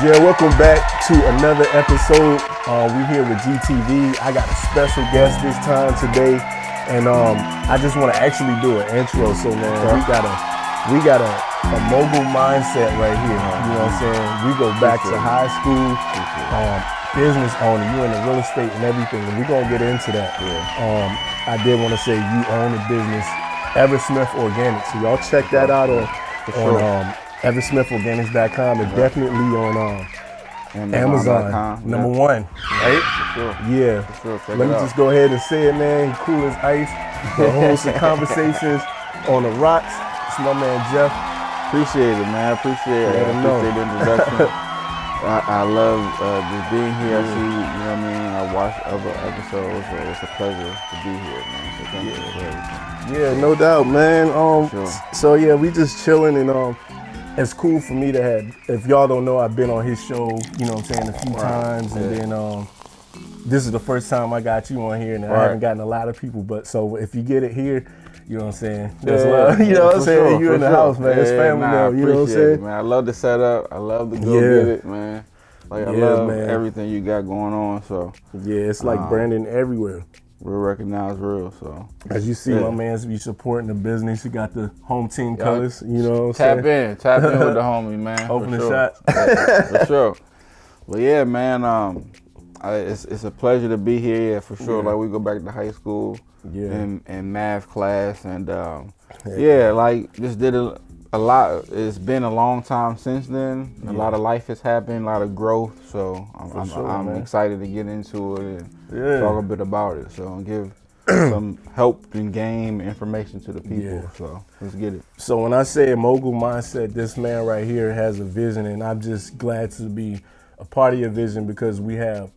Yeah, welcome back to another episode. We here with GTV. I got a special guest this time today, and I just want to actually do an intro. So man, we got a mogul mindset right here. You know what I'm saying? We go back to high school, business owner. You in the real estate and everything, and we're gonna get into that. I did want to say you own a business, Eversmith Organics. So y'all check that out on eversmithorganics.com and definitely on Amazon. Number one, right? For sure. Yeah. For sure. Let me just go ahead and say it, man. He cool as ice. We'll hold some conversations on the rocks. It's my man Jeff. Appreciate it, man. Appreciate it. Appreciate the introduction. I love just being here. I see, you know what I mean? I watch other episodes, so it's a pleasure to be here, man. So thank you for everything. Yeah, no doubt, man. Sure. So yeah, we just chilling, and it's cool for me to have, if y'all don't know, I've been on his show, you know what I'm saying, a few times, and then this is the first time I got you on here, and I haven't gotten a lot of people, but so if you get it here, you know what I'm saying, that's love. You know what I'm saying, you're in the house, man, it's family now, you know what I'm saying? It, man. I love the setup, I love to go get it, man. Like I love everything you got going on, so. Yeah, it's like branding everywhere. Real recognized real, so. As you see, my man's be supporting the business. You got the home team colors, you know what I'm saying? Tap in with the homie, man. Open the shot. For sure. Well, yeah, man, it's a pleasure to be here, for sure. Like, we go back to high school and math class, and like, just did a lot. It's been a long time since then. A lot of life has happened, a lot of growth, so I'm excited to get into it and talk a bit about it. So give some help and game information to the people. So let's get it. So when I say a mogul mindset, this man right here has a vision, and I'm just glad to be a part of your vision, because we have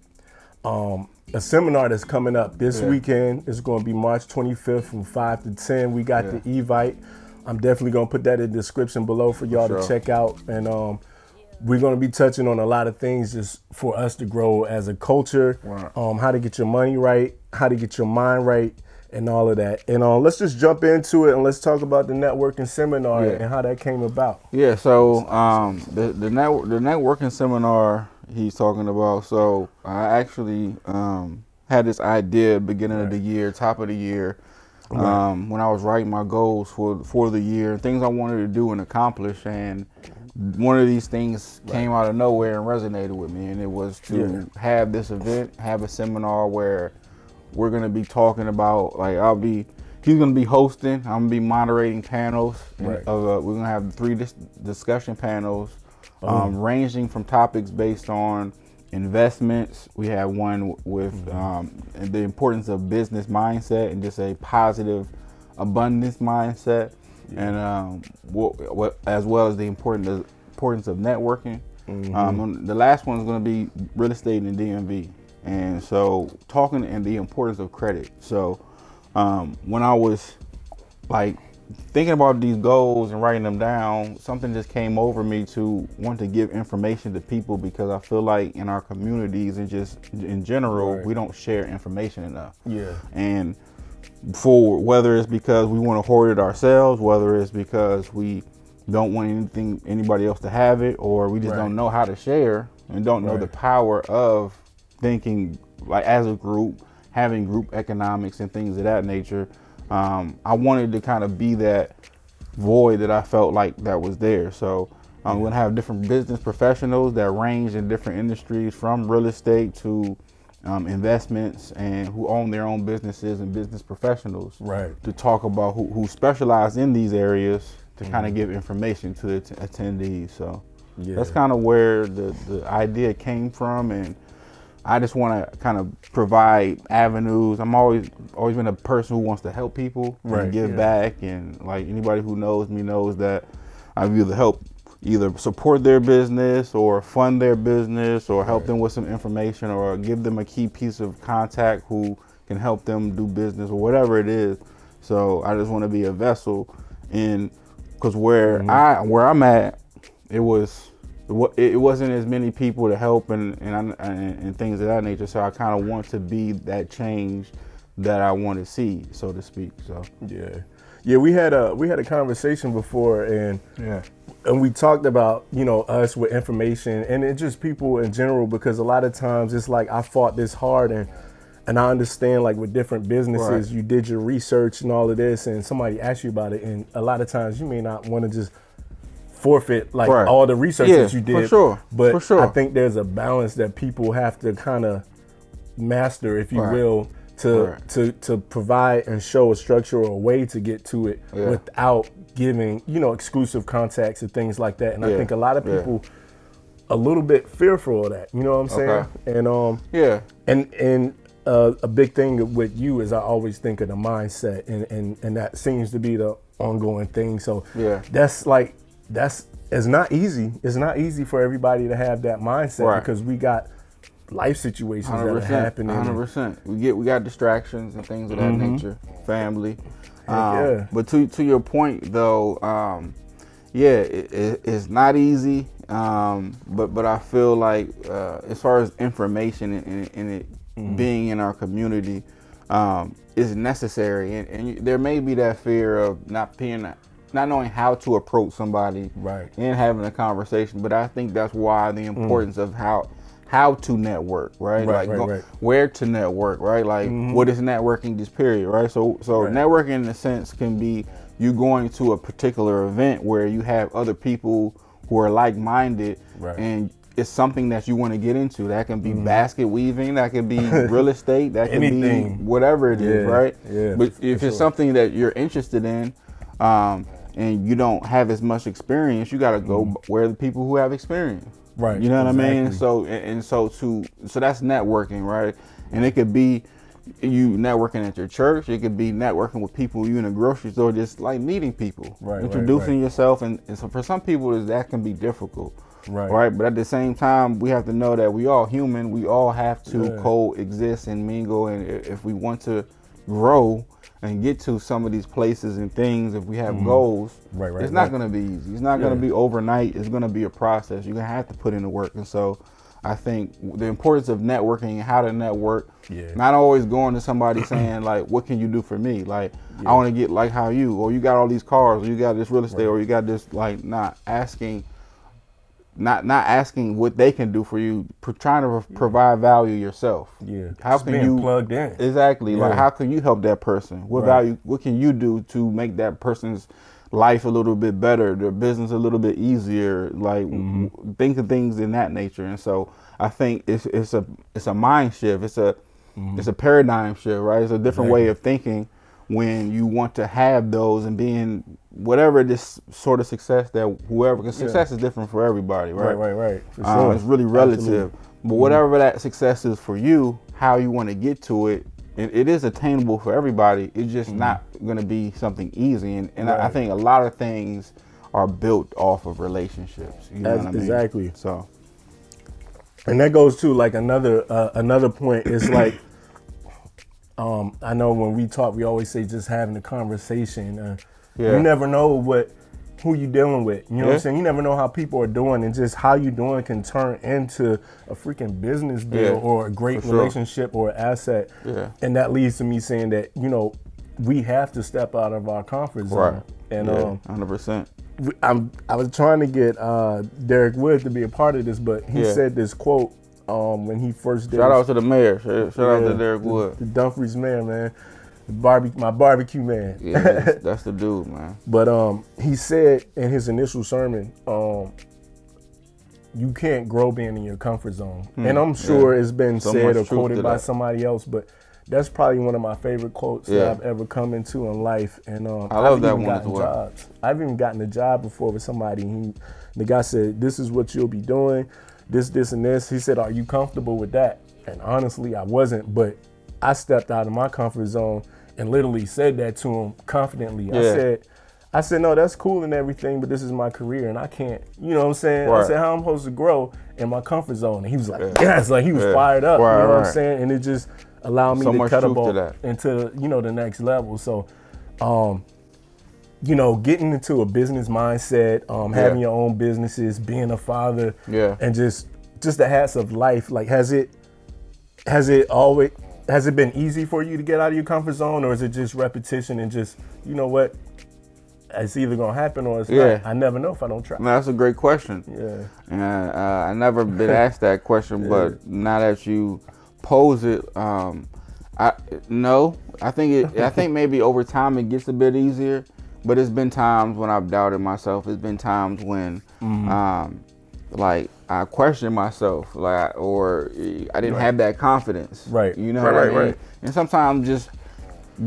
a seminar that's coming up this weekend. It's going to be March 25th from 5 to 10. We got the Evite. I'm definitely going to put that in the description below for y'all to check out. And we're going to be touching on a lot of things just for us to grow as a culture, how to get your money right, how to get your mind right, and all of that. And let's just jump into it, and let's talk about the networking seminar and how that came about. Yeah, so the networking seminar he's talking about, so I actually had this idea beginning of the year, top of the year, when I was writing my goals for the year, things I wanted to do and accomplish, and one of these things came out of nowhere and resonated with me, and it was to have this event, have a seminar where we're gonna be talking about, like, he's gonna be hosting, I'm gonna be moderating panels. We're gonna have 3 discussion panels, ranging from topics based on investments. We have one with the importance of business mindset and just a positive abundance mindset, and as well as the importance of networking. The last one is going to be real estate in the DMV, and so talking and the importance of credit. So when I was like thinking about these goals and writing them down, something just came over me to want to give information to people, because I feel like in our communities and just in general, we don't share information enough. And for whether it's because we want to hoard it ourselves, whether it's because we don't want anybody else to have it, or we just don't know how to share and don't know the power of thinking like as a group, having group economics and things of that nature. I wanted to kind of be that void that I felt like that was there. So I'm going to have different business professionals that range in different industries, from real estate to investments, and who own their own businesses, and business professionals to talk about who specialize in these areas, to kind of give information to the attendees. So that's kind of where the idea came from, and I just want to kind of provide avenues. I'm always been a person who wants to help people and give back, and like anybody who knows me knows that I've either support their business or fund their business, or help them with some information, or give them a key piece of contact who can help them do business, or whatever it is. So I just want to be a vessel, because where I'm at, it wasn't as many people to help and things of that nature. So I kind of want to be that change that I want to see, so to speak. So Yeah, we had a conversation before, and Yeah. and we talked about, you know, us with information, and it just people in general, because a lot of times it's like I fought this hard, and I understand, like with different businesses, Right. you did your research and all of this, and somebody asked you about it, and a lot of times you may not want to just forfeit like Right. all the research Yeah, that you did. for sure. But For sure. I think there's a balance that people have to kind of master, if you Right. will, to Right. to provide and show a structure or a way to get to it Yeah. without giving, you know, exclusive contacts and things like that. And I Yeah. think a lot of Yeah. people a little bit fearful of that. You know what I'm saying? Okay. And Yeah. and a big thing with you is I always think of the mindset, and that seems to be the ongoing thing. So Yeah. that's it's not easy. It's not easy for everybody to have that mindset, Right. because we got life situations that are 100%. happening. 100%. We got distractions and things of that nature. Family. yeah. But to your point though, yeah, it's not easy. But I feel like as far as information and it being in our community is necessary, and there may be that fear of not knowing how to approach somebody, Right. and having a conversation. But I think that's why the importance of how to network, right? Right, Like right. where to network, right? Like what is networking, just period, right? So Right. networking in a sense can be you going to a particular event where you have other people who are like-minded, Right. and it's something that you want to get into. That can be basket weaving, that could be real estate, that can Anything. be whatever it is, Yeah, right? yeah, But for if it's sure. something that you're interested in, and you don't have as much experience, you got to go where the people who have experience. Right, You know what I mean? exactly. So that's networking, right? And it could be you networking at your church. It could be networking with people you in a grocery store, just like meeting people, Right, introducing right. yourself. And so for some people, that can be difficult, Right. But at the same time, we have to know that we all human. We all have to Yeah. coexist and mingle. And if we want to grow and get to some of these places and things, if we have goals, Right, it's not right. going to be easy. It's not going to be overnight. It's going to be a process. You're going to have to put in the work. And so I think the importance of networking and how to network, not always going to somebody saying like, what can you do for me? Like, I want to get like how you, or you got all these cars, or you got this real estate, or you got this, like, not asking what they can do for you, trying to provide value yourself. Yeah. How Just can being you plugged in? Exactly. Like, Yeah. how can you help that person? What value? What can you do to make that person's life a little bit better, their business a little bit easier? Like, think of things in that nature. And so I think it's a mind shift. It's a paradigm shift, right? It's a different way of thinking when you want to have those and being whatever this sort of success that whoever, because success is different for everybody, right? Right. For sure. It's really relative. Absolutely. But whatever that success is for you, how you want to get to it, it is attainable for everybody. It's just not going to be something easy. And I think a lot of things are built off of relationships. You know what I mean? Exactly. So, And that goes to like another point. It's like, I know when we talk, we always say just having a conversation. You never know who you dealing with. You know what I'm saying? You never know how people are doing, and just how you doing can turn into a freaking business deal or a great relationship or asset. Yeah. And that leads to me saying that, you know, we have to step out of our comfort zone. right. And 100%. I was trying to get Derek Wood to be a part of this, but he said this quote when he first did. Shout out to the mayor. Shout out to Derek Wood. The Dumfries mayor, man. My barbecue man. Yeah, that's the dude, man. But he said in his initial sermon, you can't grow being in your comfort zone. And I'm sure it's been So said much or truth quoted to by that. somebody else, but that's probably one of my favorite quotes that I've ever come into in life. And I love that one as well. jobs. I've even gotten a job before with somebody. The guy said, "This is what you'll be doing, this, and this." He said, "Are you comfortable with that?" And honestly, I wasn't, but I stepped out of my comfort zone and literally said that to him confidently. I said, "No, that's cool and everything, but this is my career and I can't," you know what I'm saying? Right. I said, "How I'm supposed to grow in my comfort zone?" And he was like, yes, like he was fired up, you know what I'm saying? And it just allowed me So to much truth to catapult that. into, you know, the next level. So, you know, getting into a business mindset, having your own businesses, being a father, and just the hats of life. Like, has it been easy for you to get out of your comfort zone, or is it just repetition and just, you know what, it's either gonna happen or it's Yeah. not. I never know if I don't try. No, that's a great question. Yeah. And I never been asked that question, but now that you pose it, I think maybe over time it gets a bit easier. But it's been times when I've doubted myself. It's been times when, like I questioned myself, or I didn't have that confidence. Right. You know what I mean? Right. And sometimes just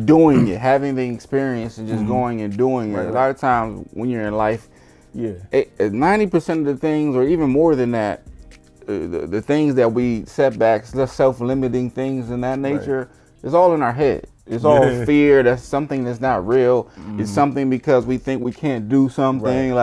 doing it, having the experience, and just going and doing it. A lot of times when you're in life, 90% of the things, or even more than that, the things that we setbacks, the self-limiting things in that nature, is all in our head. It's all fear. That's something that's not real. It's something because we think we can't do something,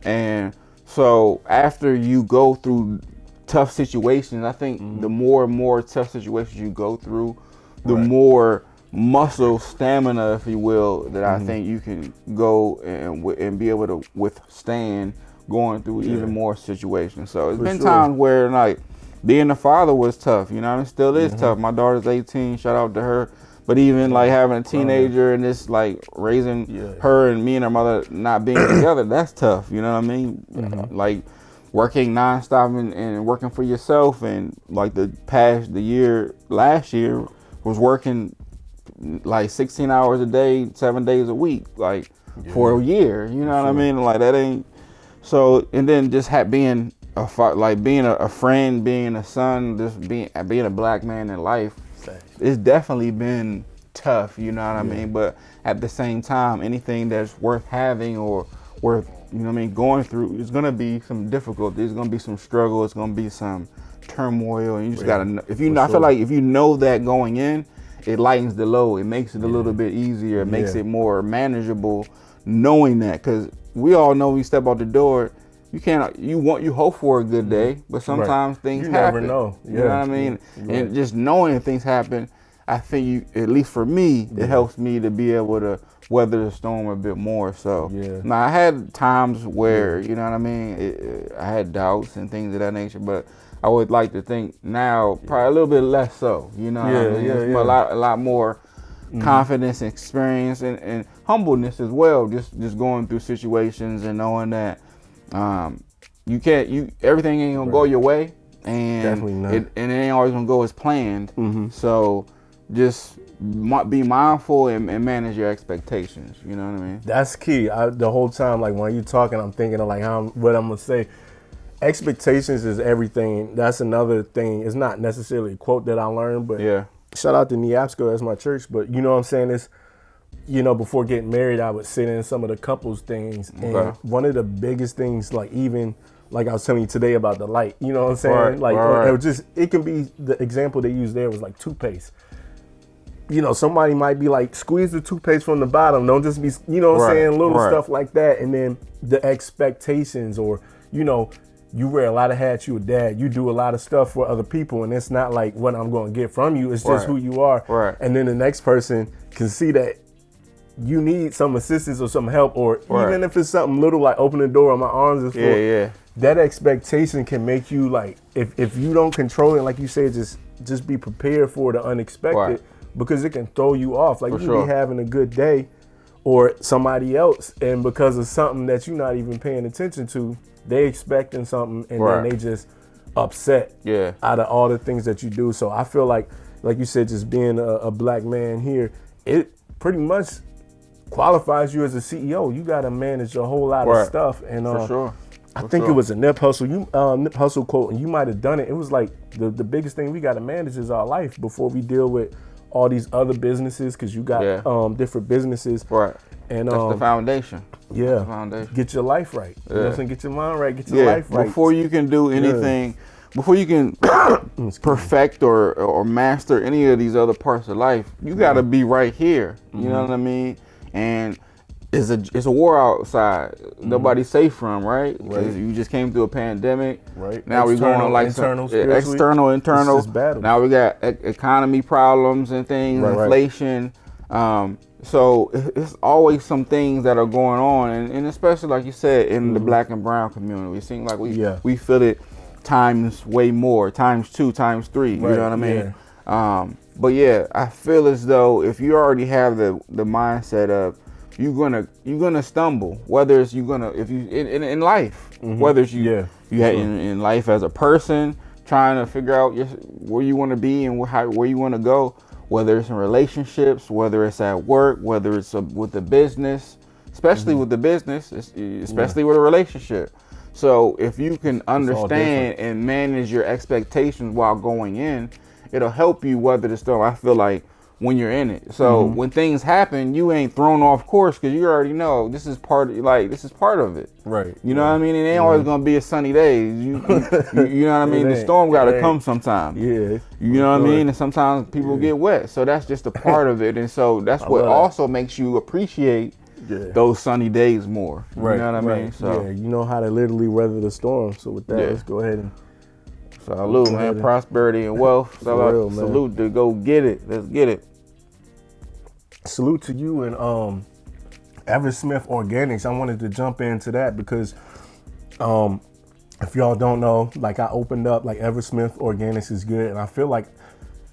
and so after you go through tough situations, I think the more and more tough situations you go through, the more muscle stamina, if you will, that I think you can go and be able to withstand going through even more situations. So it's been times where like being a father was tough, you know, and it still is tough. My daughter's 18, shout out to her. But even like having a teenager and just like raising her and me and her mother not being together, that's tough, you know what I mean? Like working nonstop and working for yourself, and like last year was working like 16 hours a day, 7 days a week, like for a year, you know what I mean? Like that ain't, so, and then just being a friend, being a son, just being a black man in life, it's definitely been tough, you know what I mean? But at the same time, anything that's worth having or worth, you know what I mean, going through, it's gonna be some difficulty, it's gonna be some struggle, it's gonna be some turmoil, and you just gotta, I feel like if you know that going in, it lightens the load, it makes it a little bit easier, it makes it more manageable, knowing that, because we all know when you step out the door, you hope for a good day, but sometimes things happen. You never know. You know what I mean? And just knowing things happen, I think at least for me, it helps me to be able to weather the storm a bit more. So now I had times where, you know what I mean, I had doubts and things of that nature, but I would like to think now probably a little bit less so. You know what I mean? A lot more confidence and experience and humbleness as well. Just going through situations and knowing that everything ain't gonna go your way, and it ain't always gonna go as planned. So just be mindful and manage your expectations. You know what I mean? That's key. The whole time, like when you're talking, I'm thinking of like what I'm gonna say. Expectations is everything. That's another thing. It's not necessarily a quote that I learned, but shout out to Neabsco, that's my church. But you know what I'm saying? It's, you know, before getting married, I would sit in some of the couples things. And one of the biggest things, like even like I was telling you today about the light, you know what I'm saying? It can be, the example they used there was like toothpaste. You know, somebody might be like, squeeze the toothpaste from the bottom. Don't just be, you know what I'm saying? Little stuff like that. And then the expectations, or, you know, you wear a lot of hats, you a dad, you do a lot of stuff for other people, and it's not like what I'm going to get from you, it's just who you are. And then the next person can see that you need some assistance or some help, or even if it's something little like open the door or my arms is full, that expectation can make you like, if you don't control it, like you said, just be prepared for the unexpected, because it can throw you off. Like you can be having a good day, or somebody else, and because of something that you're not even paying attention to, they expecting something, and then they just upset out of all the things that you do. So I feel like you said, just being a black man here, it pretty much qualifies you as a CEO. You got to manage a whole lot of stuff. And I think it was a Nip Hustle quote, and you might have done it. It was like the biggest thing we got to manage is our life before we deal with all these other businesses, because you got different businesses. And that's the foundation. Yeah. Foundation. Get your life right. You know what I'm saying? Get your mind right. Get your life right. Before you can do anything, before you can perfect or master any of these other parts of life, you got to be right here. You know what I mean? And it's a war outside. Nobody's safe from, right? You just came through a pandemic. Now we're going like external, internal. Now we got economy problems and things, inflation. So it's always some things that are going on, and especially like you said, in the black and brown community, it seems like we feel it times way more, times 2, times 3. You know what I mean? But I feel as though if you already have the mindset of you're gonna stumble. Whether it's if you in life, whether it's in life as a person trying to figure out where you want to be and where you want to go. Whether it's in relationships, whether it's at work, whether it's with the business, especially with the business, especially with a relationship. So if you can understand and manage your expectations while going in, it'll help you weather the storm. I feel like when you're in it. So when things happen, you ain't thrown off course because you already know this is part of it. Right. You know what I mean? It ain't always gonna be a sunny day. You know what I mean? The storm gotta come sometime. Yeah. You know what I mean? And sometimes people get wet. So that's just a part of it. And so that's what also makes you appreciate those sunny days more. Right. You know what I mean? So you know how to literally weather the storm. So with that, let's go ahead and salute, man. Prosperity and wealth. Salute to go get it. Let's get it. Salute to you and Eversmith Organics. I wanted to jump into that because if y'all don't know, like I opened up like Eversmith Organics is good, and I feel like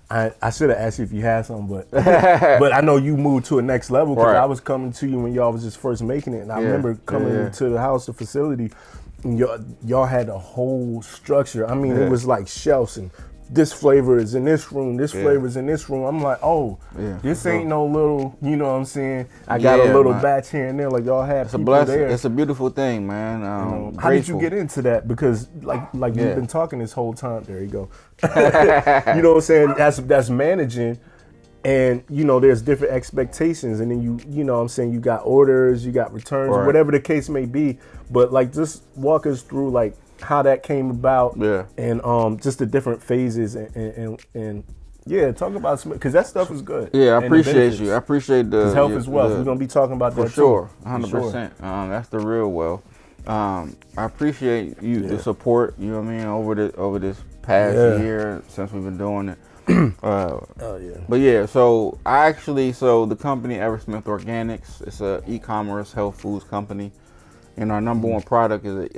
I should have asked you if you had some, but but I know you moved to a next level because I was coming to you when y'all was just first making it, and I remember coming to the house, the facility, and y'all had a whole structure. I mean, it was like shelves and this flavor is in this room, this flavor is in this room. I'm like, this ain't no little, you know what I'm saying? I got a little batch here and there, like y'all had people there. It's a beautiful thing, man. How did you get into that? Because like you've been talking this whole time. There you go. You know what I'm saying? That's managing, and you know there's different expectations, and then you know what I'm saying, you got orders, you got returns, whatever the case may be. But like just walk us through like how that came about, and just the different phases, and talk about some, because that stuff is good. Yeah, I appreciate you. I appreciate the health as well. We're gonna be talking about that for sure, 100%. That's the real wealth. I appreciate you the support. You know what I mean, over this past year since we've been doing it. But so the company Eversmith Organics, it's a e-commerce health foods company. And our number one product is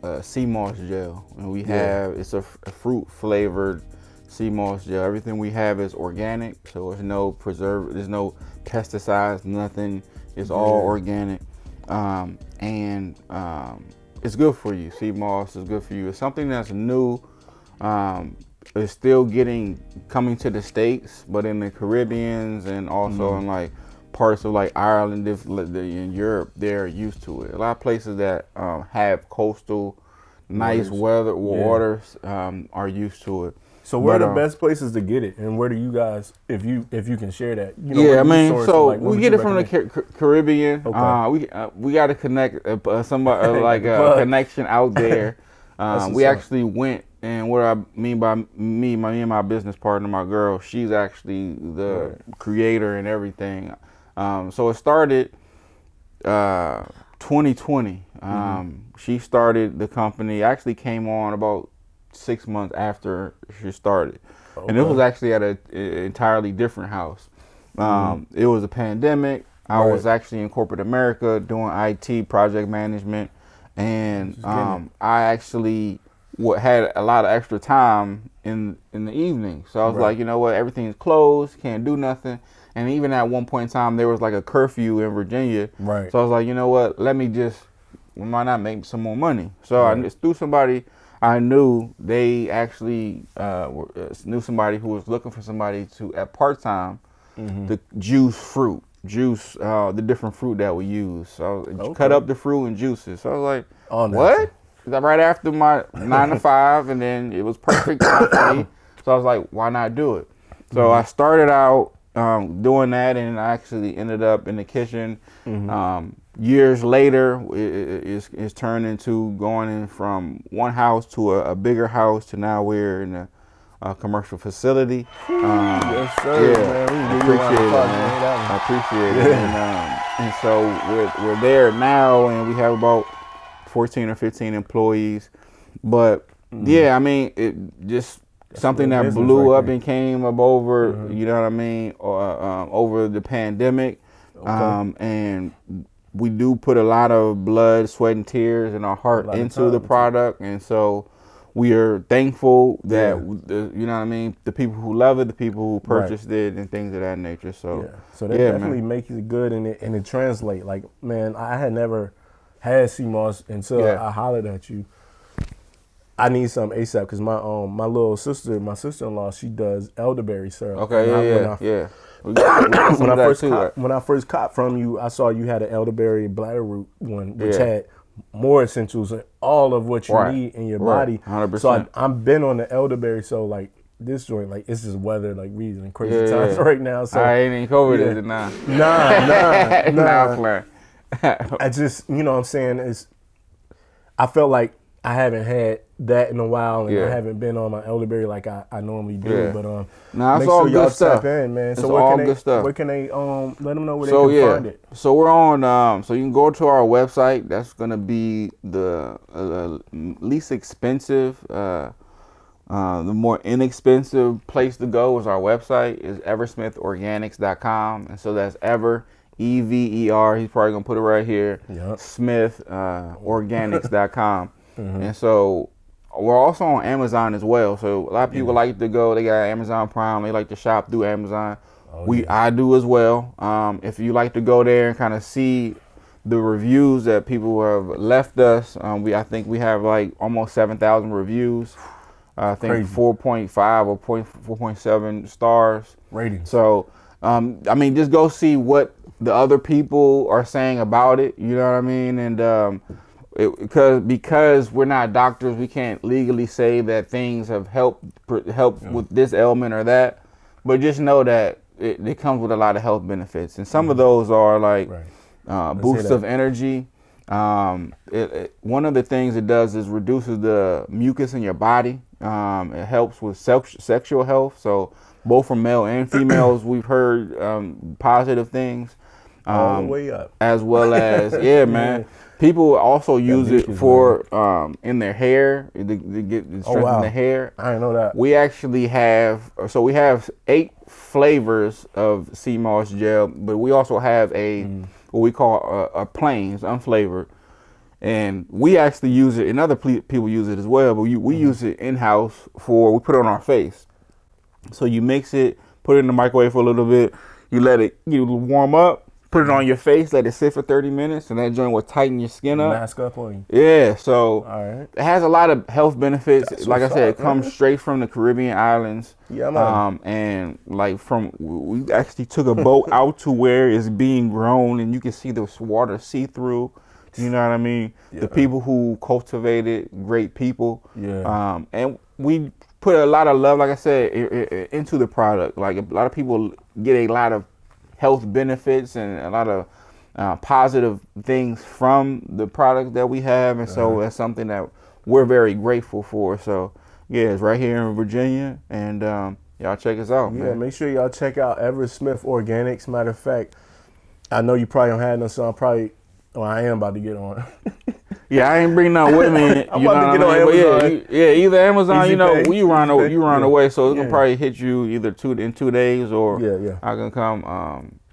a sea moss gel, and we have it's a fruit flavored sea moss gel. Everything we have is organic, so there's no there's no pesticides, nothing. It's all organic, and it's good for you. Sea moss is good for you. It's something that's new. It's still coming to the States, but in the Caribbeans and also in like parts of like Ireland, in Europe, they're used to it. A lot of places that have coastal, nice waters are used to it. So where are the best places to get it, and where do you guys, if you can share that? You know, I mean, so we get it from the Caribbean. We got to connect somebody like a connection out there. We actually went, and what I mean by me and my business partner, my girl, she's actually the creator and everything. So it started 2020. She started the company, actually came on about 6 months after she started. And it was actually at an entirely different house. It was a pandemic. I was actually in corporate America doing IT project management. And I actually had a lot of extra time in the evening. So I was like, you know what, everything's closed, can't do nothing. And even at one point in time, there was like a curfew in Virginia. So I was like, you know what, why not make some more money? So I through somebody I knew, they actually knew somebody who was looking for somebody to, at part-time, to juice the different fruit that we use. So cut up the fruit and juice it. So I was like, what? Right after my 9 to 5, and then it was perfect time for me. So I was like, why not do it? So I started out doing that, and I actually ended up in the kitchen. Years later, it's turned into going in from one house to a bigger house to now we're in a commercial facility. Yes, sir. I appreciate it, man. I appreciate it. And so we're there now, and we have about 14 or 15 employees. But I mean, it just something that blew up and came up over, you know what I mean, over the pandemic. And we do put a lot of blood, sweat, and tears and our heart into the product. And so we are thankful that you know what I mean, the people who love it, the people who purchased it, and things of that nature. So so that definitely makes it good, and it translate. Like, man, I had never had sea moss until I hollered at you. I need some ASAP because my little sister, my sister-in-law, she does elderberry syrup. Okay, When I first copped from you, I saw you had an elderberry bladder root one, which had more essentials and all of what you need in your body. 100%. So I'm been on the elderberry. So like this joint, like it's just weather, like we in crazy times right now. So I ain't even covered it now. Nah. I just, you know what I'm saying, I felt like I haven't had that in a while, and I haven't been on my elderberry like I normally do. But make sure y'all tap in, man. So where can they let them know where they can find it? So we're on. So you can go to our website. That's gonna be the least expensive. The more inexpensive place to go is our website is eversmithorganics.com, and so that's Ever. EVER, he's probably gonna put it right here. Smith organics.com. And so we're also on Amazon as well. So a lot of people like to go, they got Amazon Prime, they like to shop through Amazon. I do as well. If you like to go there and kind of see the reviews that people have left us, I think we have like almost 7,000 reviews. I think 4.5 or 4.7 stars rating. So I mean, just go see what the other people are saying about it. You know what I mean? And because we're not doctors, we can't legally say that things have helped with this ailment or that. But just know that it comes with a lot of health benefits, and some of those are like boosts of energy. One of the things it does is reduces the mucus in your body. It helps with sexual health. So both from male and females, we've heard positive things. All the way up. As well as, man. People also use it for in their hair, to get strengthen the hair. I didn't know that. We actually have 8 flavors of sea moss gel, but we also have what we call a plain, unflavored. And we actually use it, and other people use it as well, but we use it in-house we put it on our face. So you mix it, put it in the microwave for a little bit, you let it warm up, put it on your face, let it sit for 30 minutes, and that joint will tighten your skin up. Mask up on you. Yeah, so it has a lot of health benefits. Like I said, it comes straight from the Caribbean islands. Yeah, man. And like we actually took a boat out to where it's being grown, and you can see the water see through. You know what I mean? Yeah. The people who cultivate it, great people. Yeah. And we put a lot of love, like I said, into the product. Like a lot of people get a lot of health benefits and a lot of positive things from the product that we have, and so that's something that we're very grateful for. So yeah, it's right here in Virginia, and y'all check us out. Yeah, man. Make sure y'all check out Ever Smith Organics. Matter of fact, I know you probably don't have no, so I am about to get on. Yeah, I ain't bringing nothing with me. I'm about to get on Amazon. Either Amazon, Easy pay. you run away, so it's gonna probably hit you either in 2 days, or I can come.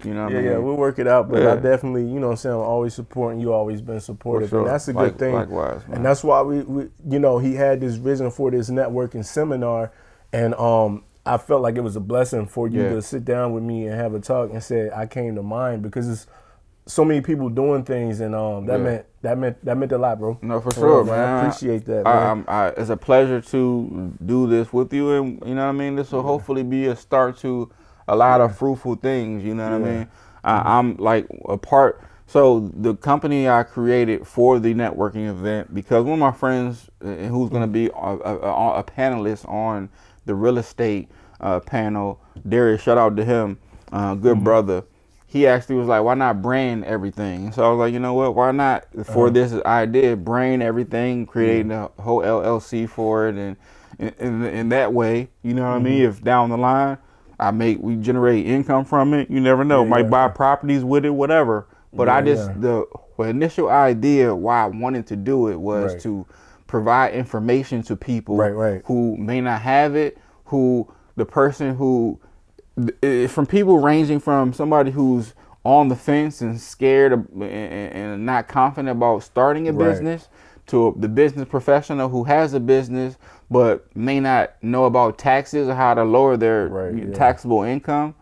You know what I mean? We'll work it out. But I definitely, you know what I'm saying, I'm always supporting you, always been supportive. Sure. And that's a good thing. Likewise, man. And that's why we he had this vision for this networking seminar, and I felt like it was a blessing for you to sit down with me and have a talk, and said I came to mind because it's so many people doing things, and that meant a lot, bro. No, for sure, man. I appreciate that, man. It's a pleasure to do this with you, and you know what I mean. This will hopefully be a start to a lot of fruitful things. You know what I mean. I'm like a part. So the company I created for the networking event, because one of my friends who's going to be a panelist on the real estate panel, Darius, shout out to him, good brother. He actually was like, why not brand everything? So I was like, you know what, why not, for this idea, brand everything, creating a whole LLC for it, and in that way, you know what I mean, if down the line we generate income from it, you never know, might buy properties with it, whatever. But the initial idea why I wanted to do it was to provide information to people who may not have it, from people ranging from somebody who's on the fence and scared and not confident about starting a business, to the business professional who has a business but may not know about taxes or how to lower their taxable income,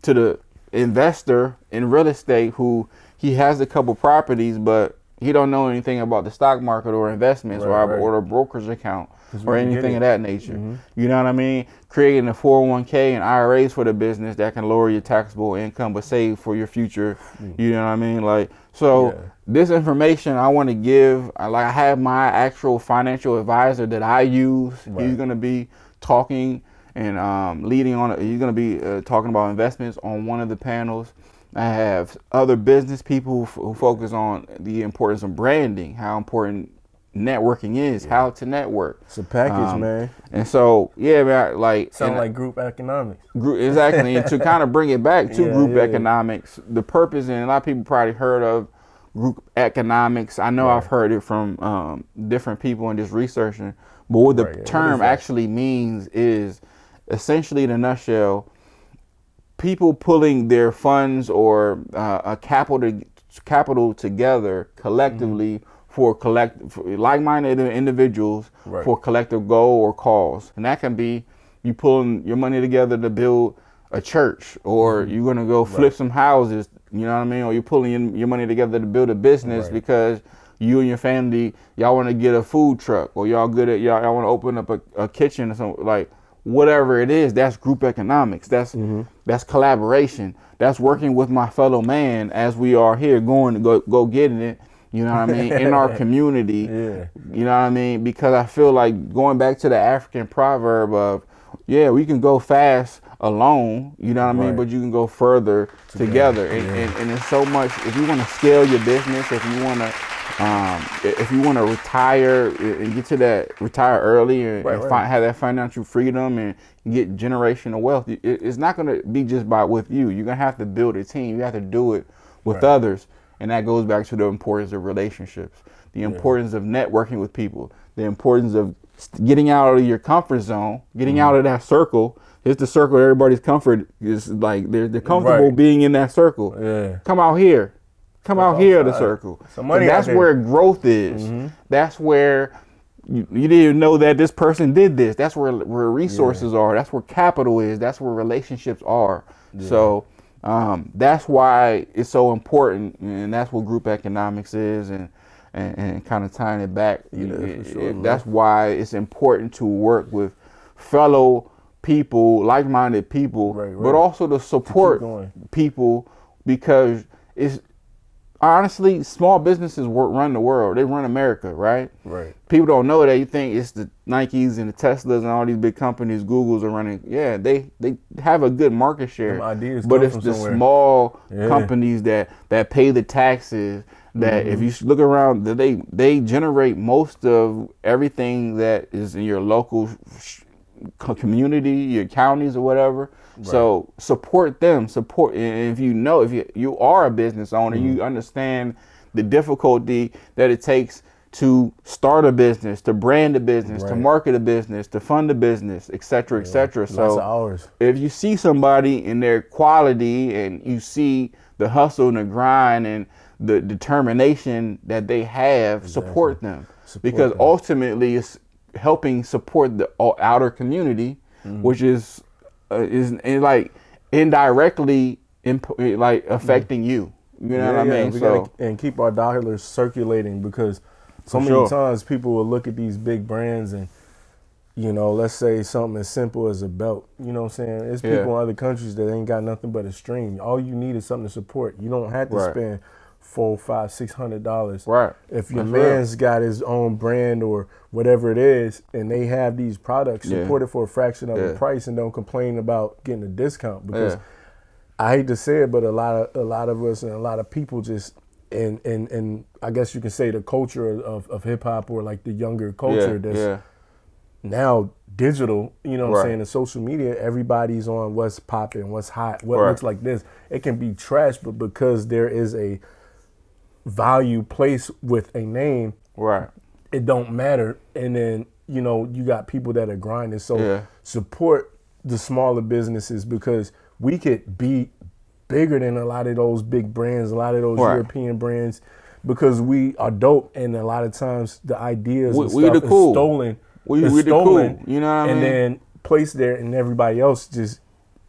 to the investor in real estate who he has a couple properties but he don't know anything about the stock market or investments or a brokerage account or anything of that nature. You know what I mean? Creating a 401k and IRAs for the business that can lower your taxable income but save for your future. You know what I mean? Like, so this information I want to give, I have my actual financial advisor that I use. He's going to be talking and leading on it. He's going to be talking about investments on one of the panels. I have other business people who focus on the importance of branding, how important networking is, how to network. It's a package, man. And so, man, like sound like group economics. Exactly. And to kind of bring it back to group economics, the purpose, and a lot of people probably heard of group economics. I know I've heard it from different people in just researching, but what the term actually means is essentially, in a nutshell, people pulling their funds or a capital together collectively for like-minded individuals for collective goal or cause. And that can be you pulling your money together to build a church, or you're going to go flip some houses, you know what I mean? Or you're pulling your money together to build a business because you and your family, y'all want to get a food truck, or y'all want to open up a kitchen or something, like whatever it is. That's group economics. That's collaboration. That's working with my fellow man as we are here going to go getting it. You know what I mean? In our community. You know what I mean? Because I feel like going back to the African proverb of, we can go fast alone, you know what I mean? But you can go further together. And it's so much, if you want to scale your business, if you want to retire and get to that, retire early and have that financial freedom and get generational wealth, it's not going to be just with you. You're going to have to build a team. You have to do it with others. And that goes back to the importance of relationships, the importance of networking with people, the importance of getting out of your comfort zone, getting out of that circle. It's the circle everybody's comfort is like they're comfortable being in that circle. Come out here. Come out here, the circle. That's where growth is. That's where you didn't even know that this person did this. That's where resources are. That's where capital is. That's where relationships are. So that's why it's so important, and that's what group economics is, and kind of tying it back. That's why it's important to work with fellow people, like-minded people, but also to support people, because it's honestly, small businesses run the world. They run America, right? People don't know that. You think it's the Nikes and the Teslas and all these big companies, Googles are running. Yeah, they have a good market share, but it's the small companies that pay the taxes. That if you look around, they generate most of everything that is in your local community, your counties or whatever. So support them. And if you are a business owner, you understand the difficulty that it takes to start a business, to brand a business, to market a business, to fund a business, et cetera, et cetera. So if you see somebody in their quality and you see the hustle and the grind and the determination that they have, support them. Because ultimately it's helping support the outer community, which is like indirectly like affecting you. You know what I mean? And keep our dollars circulating, because so many times people will look at these big brands and, let's say something as simple as a belt. You know what I'm saying? There's people in other countries that ain't got nothing but a string. All you need is something to support. You don't have to spend $400, $500, $600. If your man's got his own brand or whatever it is, and they have these products, support it for a fraction of the price, and don't complain about getting a discount. Because I hate to say it, but a lot of us and a lot of people just and I guess you can say the culture of hip hop, or like the younger culture that's now digital, you know what I'm saying, and social media, everybody's on what's popping, what's hot, what looks like this. It can be trash, but because there is a value placed with a name, it don't matter. And then you got people that are grinding. So support the smaller businesses, because we could be bigger than a lot of those big brands, a lot of those European brands. because we are dope, and a lot of times the ideas and we stuff the cool. is stolen. We It's the stolen, cool. You know what I and mean? then placed there, and everybody else just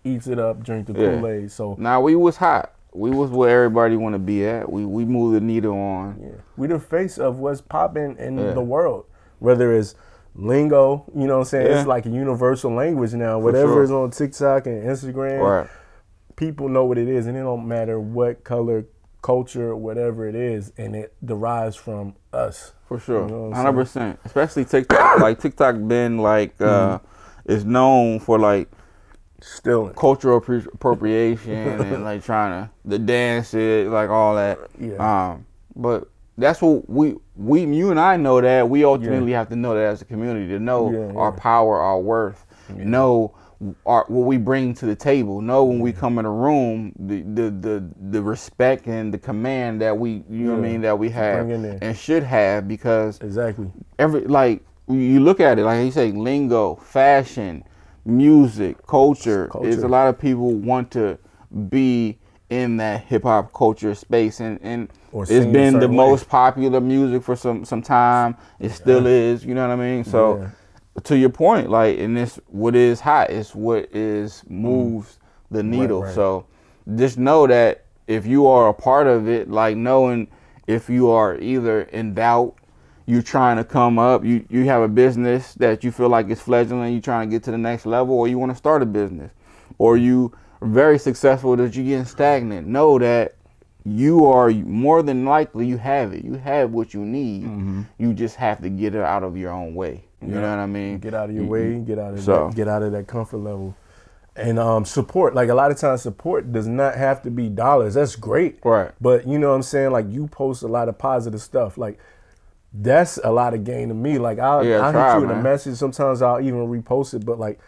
eats it up, drink the Kool-Aid. So now we was hot. We was where everybody want to be at. We moved the needle on. yeah, we the face of what's popping in the world, whether it's lingo, you know what I'm saying? It's like a universal language now. Whatever is on TikTok and Instagram, people know what it is, and it don't matter what color, culture, whatever it is, and it derives from us. For sure, you know 100%. Especially TikTok. Like TikTok been like is known for like stealing, cultural appropriation and like trying to the dance it, like all that. But that's what you and I know that we ultimately have to know that as a community to know our power, our worth, know what we bring to the table, know when we come in a room the respect and the command that we know what I mean, that we have and should have, because every like you look at it, like you say, lingo, fashion, music, culture. Is a lot of people want to be in that hip hop culture space, and it's been the most popular music for some time. It still is, you know what I mean? So to your point, like, and this what is hot is what is moves the needle. So just know that if you are a part of it, like knowing if you are either in doubt, you trying to come up, you have a business that you feel like it's fledgling, you trying to get to the next level, or you want to start a business, or you are very successful that you're getting stagnant, know that you are more than likely, you have it. You have what you need. You just have to get it out of your own way. You know what I mean? Get out of your way, get out of that comfort level. And support, like a lot of times support does not have to be dollars. That's great. Right. But you know what I'm saying? Like you post a lot of positive stuff. Like that's a lot of gain to me. Like I'll hit you in a message. Sometimes I'll even repost it, but like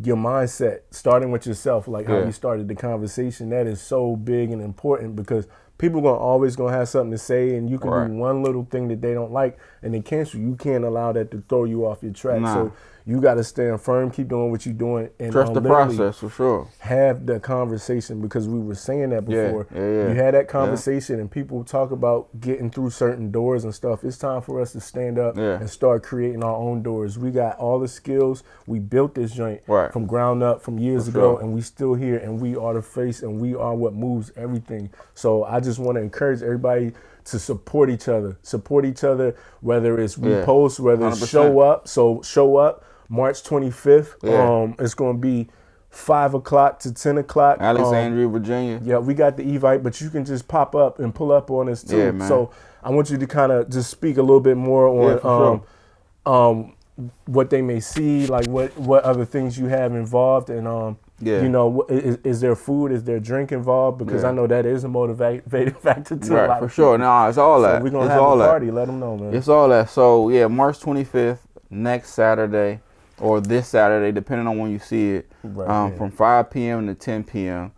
your mindset, starting with yourself, like how you started the conversation, that is so big and important, because people always gonna have something to say, and you can do one little thing that they don't like and they cancel. You can't allow that to throw you off your track. So you got to stand firm, keep doing what you're doing, and trust the process, for sure. Have the conversation, because we were saying that before. You had that conversation, and people talk about getting through certain doors and stuff. It's time for us to stand up and start creating our own doors. We got all the skills. We built this joint from ground up from years ago, and we still here, and we are the face, and we are what moves everything. So I just want to encourage everybody to support each other, whether it's repost, whether it's 100%. Show up. So show up March 25th. It's going to be 5 o'clock to 10 o'clock. Alexandria, Virginia. Yeah, we got the Evite, but you can just pop up and pull up on us too. Yeah, man. So I want you to kind of just speak a little bit more on what they may see, like what other things you have involved, and you know, is there food, is there drink involved? Because I know that is a motivating factor too. Right, for sure. No, it's all that. So we're gonna have a party. Let them know, man. It's all that. So yeah, March 25th, next Saturday, or this Saturday, depending on when you see it, from 5 p.m. to 10 p.m.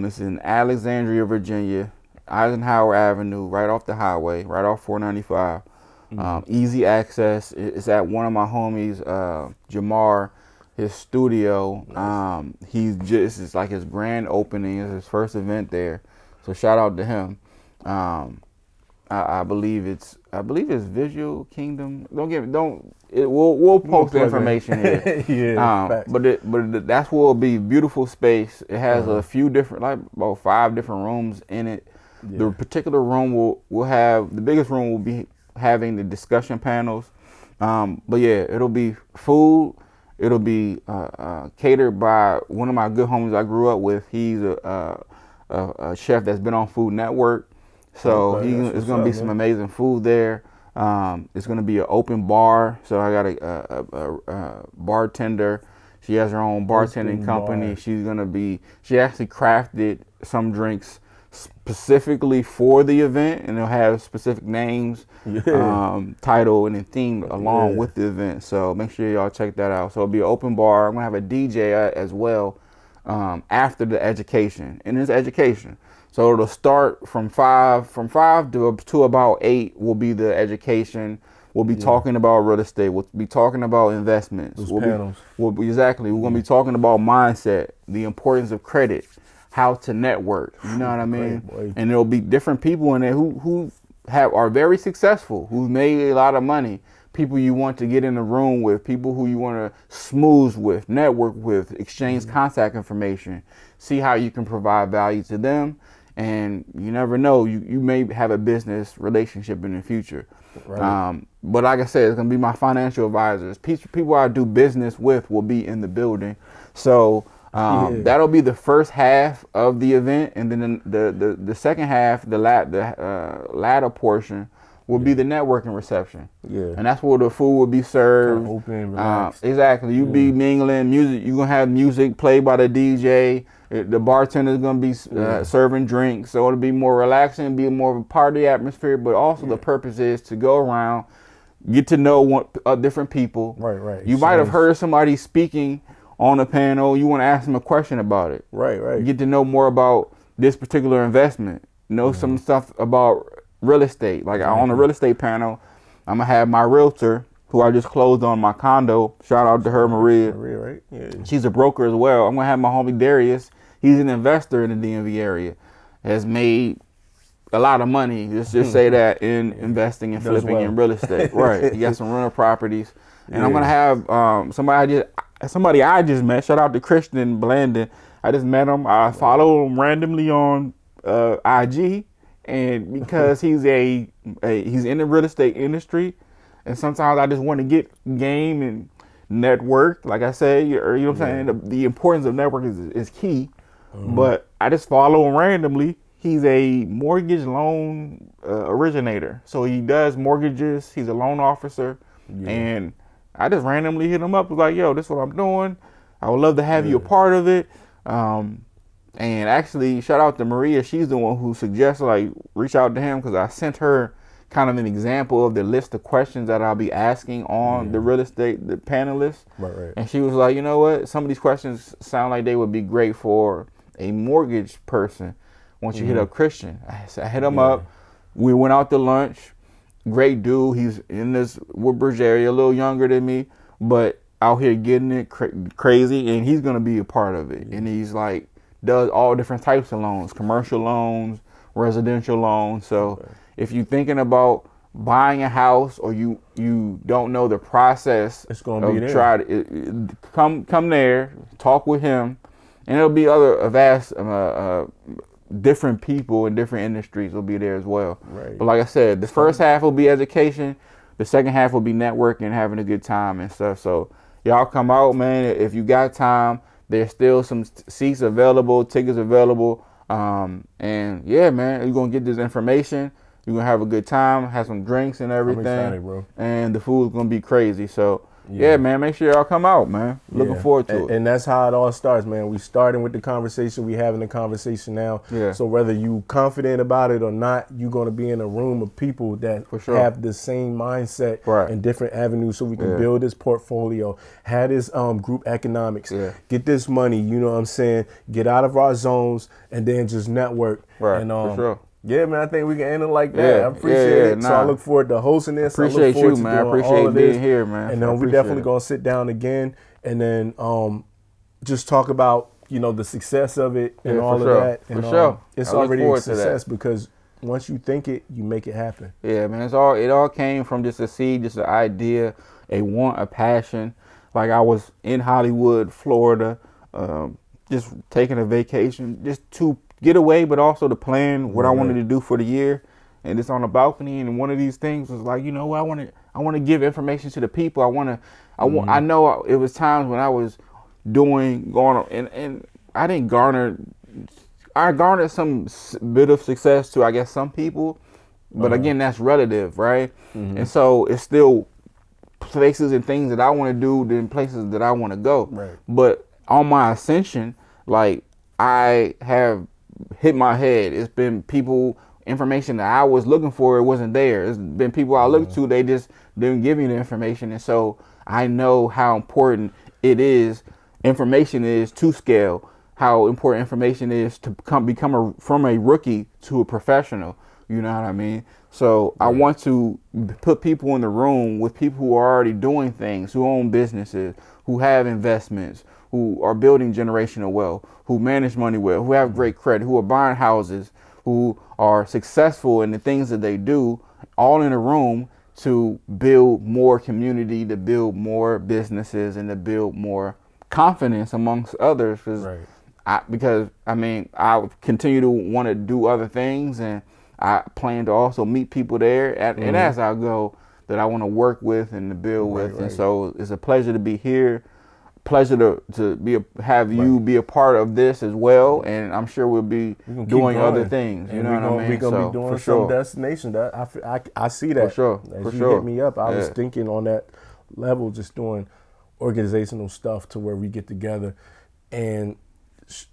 It's in Alexandria, Virginia, Eisenhower Avenue, right off the highway, right off 495. Easy access. It's at one of my homies, Jamar, his studio. It's like his grand opening. It's his first event there, so shout out to him. I believe it's Visual Kingdom. We'll post the information here. But that's where it'll be. Beautiful space. It has a few different, like about 5 different rooms in it. The particular room will have, the biggest room will be having the discussion panels. But yeah, it'll be food. It'll be catered by one of my good homies I grew up with. He's a chef that's been on Food Network. So it's going to be some amazing food there. It's going to be an open bar. So I got a bartender. She has her own bartending company. She actually crafted some drinks specifically for the event, and they'll have specific names, title, and then theme along with the event. So make sure y'all check that out. So it'll be an open bar. I'm gonna have a DJ as well after the education, and it's education. So it'll start from 5 to about 8 will be the education. We'll be talking about real estate. We'll be talking about investments. Panels. We're gonna be talking about mindset, the importance of credit, how to network. You know what I mean? And there'll be different people in there who are very successful, who've made a lot of money, people you want to get in the room with, people who you want to smooth with, network with, exchange contact information, see how you can provide value to them. And you never know, you may have a business relationship in the future. Right. But like I said, it's going to be my financial advisors. People I do business with will be in the building. So that'll be the first half of the event. And then the second half, the latter portion, will be the networking reception. Yeah. And that's where the food will be served. Kind of open, relaxed. Exactly. You be mingling, music. You're going to have music played by the DJ. The bartender is going to be serving drinks. So it'll be more relaxing, be more of a party atmosphere. But also the purpose is to go around, get to know different people. Right. You might have heard somebody speaking on a panel. You want to ask them a question about it. Right. Get to know more about this particular investment. Know some stuff about real estate. Like on the real estate panel, I'm gonna have my realtor, who I just closed on my condo. Shout out to her, Maria. Right? Yeah. She's a broker as well. I'm gonna have my homie Darius. He's an investor in the DMV area. Has made a lot of money. Let's just say that in investing and flipping in real estate. Right. He got some rental properties, and I'm gonna have somebody I just met. Shout out to Christian Blandon. I just met him. I follow him randomly on IG. And because he's he's in the real estate industry, and sometimes I just want to get game and network. Like I say, you know what I'm saying? The importance of networking is key. But I just follow him randomly. He's a mortgage loan originator. So he does mortgages. He's a loan officer. And I just randomly hit him up. Was like, yo, this is what I'm doing. I would love to have you a part of it. And actually, shout out to Maria. She's the one who suggested, like, reach out to him, because I sent her kind of an example of the list of questions that I'll be asking on the real estate, the panelists. Right. And she was like, you know what? Some of these questions sound like they would be great for a mortgage person once you hit up Christian. I hit him up. We went out to lunch. Great dude. He's in this Woodbridge area, a little younger than me, but out here getting it crazy, and he's going to be a part of it. And he's like, does all different types of loans, commercial loans, residential loans. So if you're thinking about buying a house, or you don't know the process, it's going to be there. Try to come there, talk with him, and it'll be other vast different people in different industries will be there as well. Right. But like I said, the first half will be education, the second half will be networking, having a good time and stuff. So y'all come out, man. If you got time, there's still some seats available, tickets available. And yeah, man, you're going to get this information. You're going to have a good time, have some drinks and everything. I'm excited, bro. And the food's going to be crazy. So yeah, man, make sure y'all come out, man. Looking forward to it. And that's how it all starts, man. We starting with the conversation. We having the conversation now. Yeah. So whether you confident about it or not, you're going to be in a room of people that have the same mindset in different avenues, so we can build this portfolio, have this group economics, get this money, you know what I'm saying, get out of our zones, and then just network. Right, and, for sure. Yeah, man, I think we can end it like that. I appreciate it. So I look forward to hosting this. Appreciate you, man. I appreciate being here, man. And then we definitely going to sit down again and then just talk about, you know, the success of it and all of that. And, for sure. It's already a success because once you think it, you make it happen. Yeah, man. It all came from just a seed, just an idea, a want, a passion. Like I was in Hollywood, Florida, just taking a vacation, just to get away, but also to plan what I wanted to do for the year. And it's on a balcony, and one of these things was like, you know what, I want to give information to the people. I know it was times when I was and I didn't I garnered some bit of success to, I guess, some people, but again, that's relative, right? And so it's still places and things that I want to do than places that I want to go. Right. But on my ascension, like, I have hit my head. It's been information that I was looking for, it wasn't there. It's been people I looked to, they just didn't give me the information. And so I know how important information is to scale, how important information is to become from a rookie to a professional. You know what I mean? So I want to put people in the room with people who are already doing things, who own businesses, who have investments, who are building generational wealth, who manage money well, who have great credit, who are buying houses, who are successful in the things that they do, all in a room to build more community, to build more businesses, and to build more confidence amongst others. Because I continue to want to do other things, and I plan to also meet people there, and as I go, that I want to work with and to build with. And so it's a pleasure to be here. Pleasure to have you be a part of this as well, and I'm sure we'll be doing other things. You know what I mean? We're gonna be doing some destination. I see that. For sure. As you hit me up, I was thinking on that level, just doing organizational stuff to where we get together, and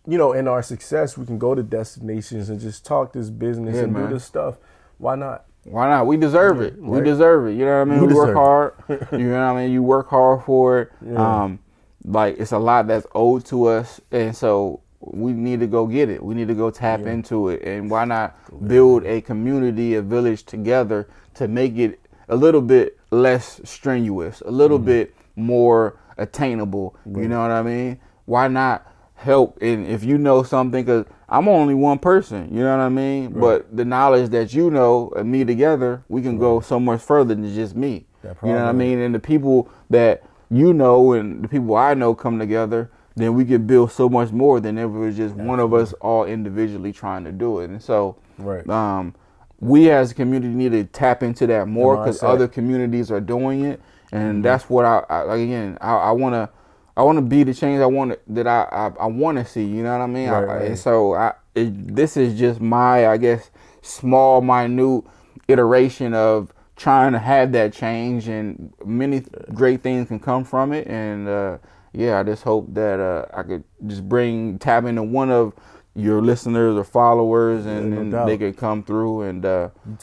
in our success, we can go to destinations and just talk this business and do this stuff. Why not? Why not? We deserve it. Right? We deserve it. You know what I mean? We work hard. You know what I mean? You work hard for it. Yeah. Like, it's a lot that's owed to us, and so we need to go get it. We need to go tap into it, and why not build a community, a village together to make it a little bit less strenuous, a little bit more attainable. You know what I mean? Why not help? And if you know something, because I'm only one person, you know what I mean? But the knowledge that you know and me together, we can go so much further than just me. You know what I mean? And the people that you know and the people I know come together, then we could build so much more than if it was just one of us all individually trying to do it. And so we as a community need to tap into that more, because other communities are doing it. And that's what I want to be the change I want to see, you know what I mean? And so this is just my, I guess, small, minute iteration of trying to have that change, and many great things can come from it. And I just hope that I could just tap into one of your listeners or followers, and they could come through, and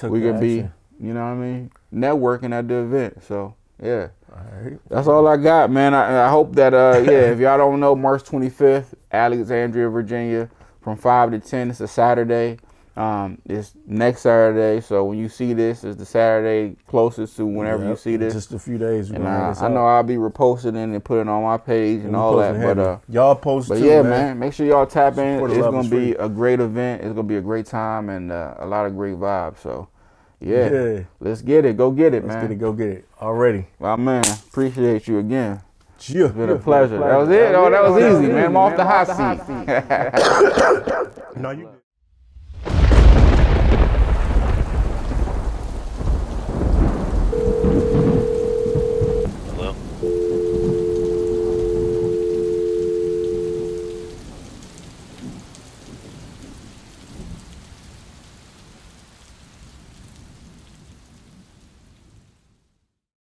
we could be, you know what I mean, networking at the event. So that's all I got, man. I hope that if y'all don't know, March 25th, Alexandria, Virginia, from 5 to 10. It's a Saturday. It's next Saturday, so when you see this, it's the Saturday closest to whenever you see this. Just a few days. And I know I'll be reposting it and putting it on my page and all that. But y'all post too, man. Make sure y'all tap in. It's gonna be a great event. It's gonna be a great time, and a lot of great vibes. So let's get it. Go get it, man. Let's get it. Go get it. Already. Well, man, appreciate you again. It's been a pleasure. That was it. That was easy, man. I'm off the hot seat. No, you.